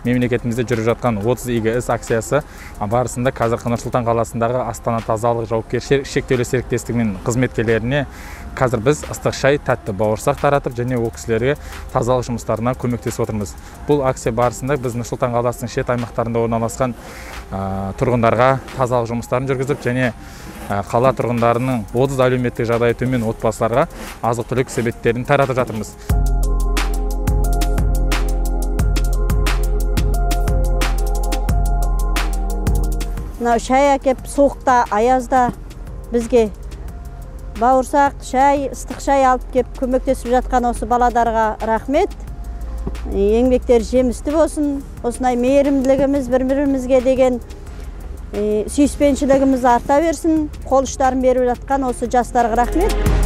мемлекетимизде жүрүп жаткан 30 игі іс акциясы барысында қазір Нұр Сұлтан қаласындағы Астана тазалық жауапкершілігі шектеулі серіктестігінің қызметкерлеріне қазір біз ыстық шай, тәтті бауырсақ таратып, және ол кісілерге тазалық жұмыстарына көмектесіп отырмыз. Бұл акция барысында біз Нұр Сұлтан қаласының шет аймақтарында орналасқан тұрғындарға тазалық жұмыстарын жүргізіп, және қала тұрғындарының 30 әлеуметтік жағдайы төмен отбасыларға азық-түлік себеттерін таратып жатырмыз. Шай әкеп, суықта, аязда бізге бауырсақ, шай, ыстық шай алып кеп көмектесіп жатқан осы баладарға рахмет. Еңбектер жемісті болсын. Осындай мейірімділігіміз, бір-бірімізге деген сүйіспеншілігіміз арта берсін. Қол ұштарын беріп жатқан осы жастарға рахмет.